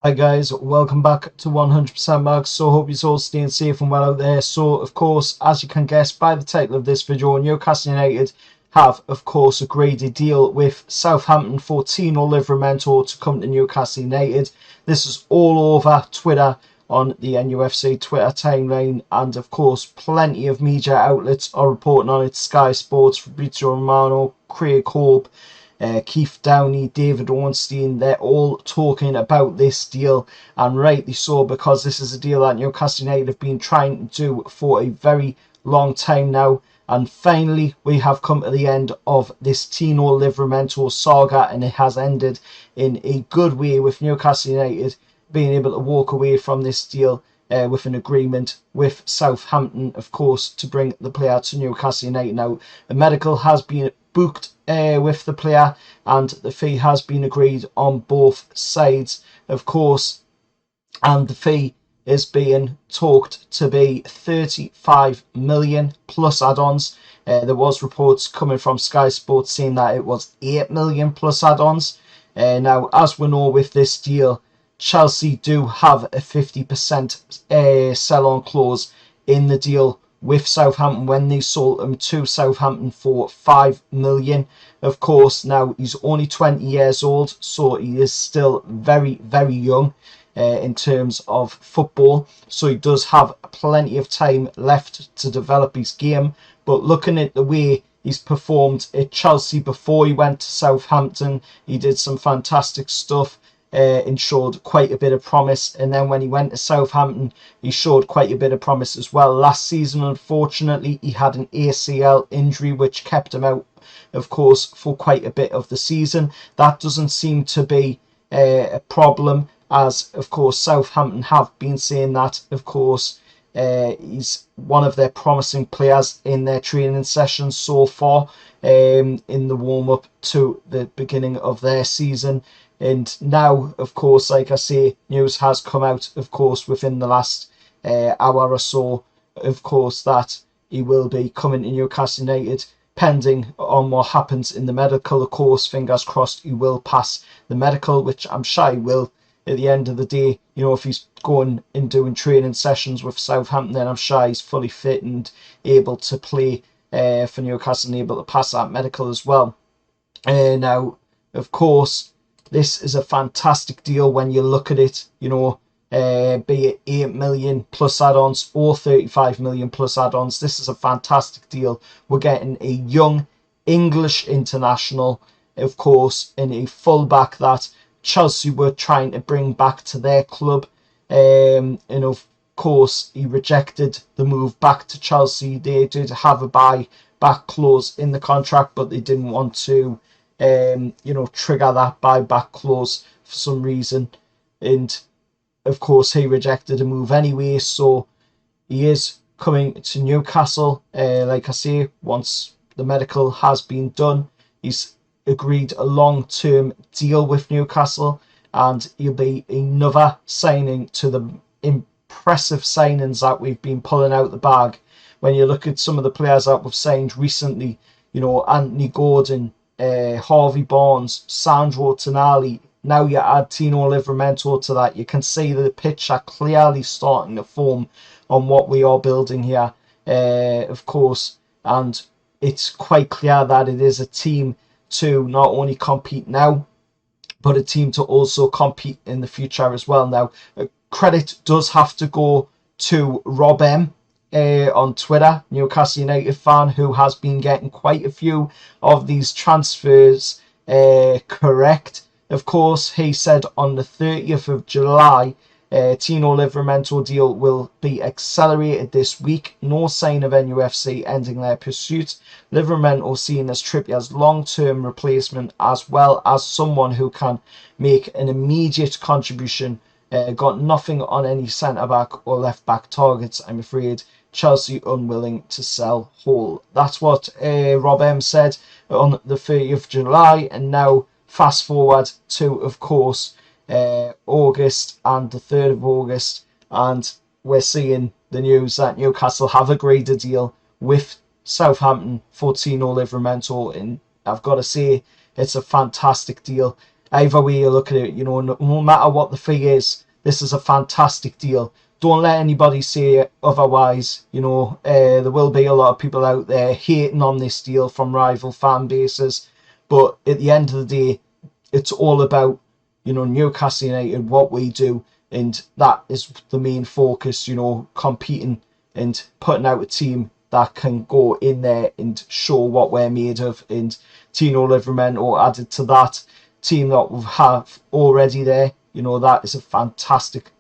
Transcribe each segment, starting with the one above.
Hi guys, welcome back to 100% Max. So hope you're all staying safe and well out there. So of course, as you can guess by the title of this video, Newcastle United have of course agreed a deal with Southampton for Tino Livramento to come to Newcastle United. This is all over Twitter, on the Nufc Twitter timeline, and of course plenty of media outlets are reporting on it. Sky Sports, Fabrizio Romano, Craig Hope, Keith Downey, David Ornstein, they're all talking about this deal, and rightly so, because this is a deal that Newcastle United have been trying to do for a very long time now. And finally, we have come to the end of this Tino Livramento saga, and it has ended in a good way, with Newcastle United being able to walk away from this deal with an agreement with Southampton, of course, to bring the player to Newcastle United. Now, a medical has been booked with the player, and the fee has been agreed on both sides, of course, and the fee is being talked to be 35 million plus add-ons. There was reports coming from Sky Sports saying that it was 8 million plus add-ons. Now, as we know, with this deal, Chelsea do have a 50% sell-on clause in the deal with Southampton when they sold him to Southampton for 5 million. Of course, now he's only 20 years old, so he is still very, very young in terms of football. So he does have plenty of time left to develop his game. But looking at the way he's performed at Chelsea before he went to Southampton, he did some fantastic stuff. And showed quite a bit of promise, and then when he went to Southampton he showed quite a bit of promise as well. Last season, unfortunately, he had an ACL injury which kept him out, of course, for quite a bit of the season. That doesn't seem to be a problem, as of course Southampton have been saying that, of course, he's one of their promising players in their training sessions so far, in the warm-up to the beginning of their season. And now, of course, like I say, news has come out, of course, within the last hour or so, of course, that he will be coming to Newcastle United, pending on what happens in the medical. Of course, fingers crossed he will pass the medical, which I'm sure he will. At the end of the day, you know, if he's going and doing training sessions with Southampton, then I'm sure he's fully fit and able to play for Newcastle and able to pass that medical as well. Now, of course, this is a fantastic deal when you look at it, you know, be it 8 million plus add-ons or 35 million plus add-ons. This is a fantastic deal. We're getting a young English international, of course, and a fullback that Chelsea were trying to bring back to their club. And of course, he rejected the move back to Chelsea. They did have a buy-back clause in the contract, but they didn't want to you know, trigger that buyback clause for some reason, and of course he rejected a move anyway. So he is coming to Newcastle, like I say, once the medical has been done. He's agreed a long-term deal with Newcastle, and he'll be another signing to the impressive signings that we've been pulling out the bag. When you look at some of the players that we've signed recently, you know, Anthony Gordon, Harvey Barnes, Sandro Tonali. Now you add Tino Livramento to that, you can see the picture clearly starting to form on what we are building here, of course. And it's quite clear that it is a team to not only compete now, but a team to also compete in the future as well. Now, credit does have to go to Rob M. On Twitter, Newcastle United fan, who has been getting quite a few of these transfers correct. Of course, he said on the 30th of July, Tino Livramento deal will be accelerated this week. No sign of NUFC ending their pursuit. Livramento seen as Trippier's long-term replacement, as well as someone who can make an immediate contribution. Got nothing on any centre-back or left-back targets, I'm afraid. Chelsea unwilling to sell whole. That's what Rob M said on the 30th of July. And now fast forward to, of course, August and the 3rd of August, and we're seeing the news that Newcastle have agreed a deal with Southampton for Tino Livramento, and I've got to say, it's a fantastic deal. either way you look at it, you know, no matter what the fee is, this is a fantastic deal. Don't let anybody say otherwise. You know, there will be a lot of people out there hating on this deal from rival fan bases, but at the end of the day, it's all about, you know, Newcastle United, what we do, and that is the main focus, you know, competing and putting out a team that can go in there and show what we're made of. And Tino Livramento added to that team that we have already there. You know, that is a fantastic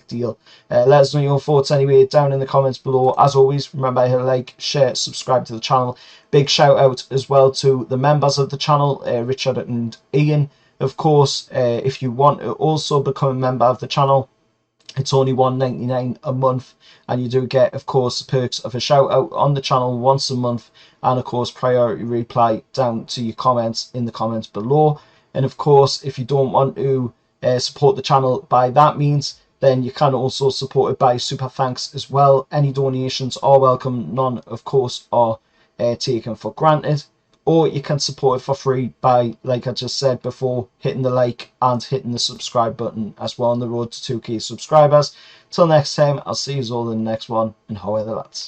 deal. Let us know your thoughts anyway down in the comments below. As always, remember to like, share, subscribe to the channel. Big shout out as well to the members of the channel, Richard and Ian. Of course, if you want to also become a member of the channel, it's only $1.99 a month, and you do get, of course, the perks of a shout out on the channel once a month, and of course priority reply down to your comments in the comments below. And of course, if you don't want to support the channel by that means, then you can also support it by super thanks as well. Any donations are welcome, none of course are taken for granted. Or you can support it for free by, like I just said before, hitting the like and hitting the subscribe button as well on the road to 2k subscribers. Till next time, I'll see you all in the next one, and however that's.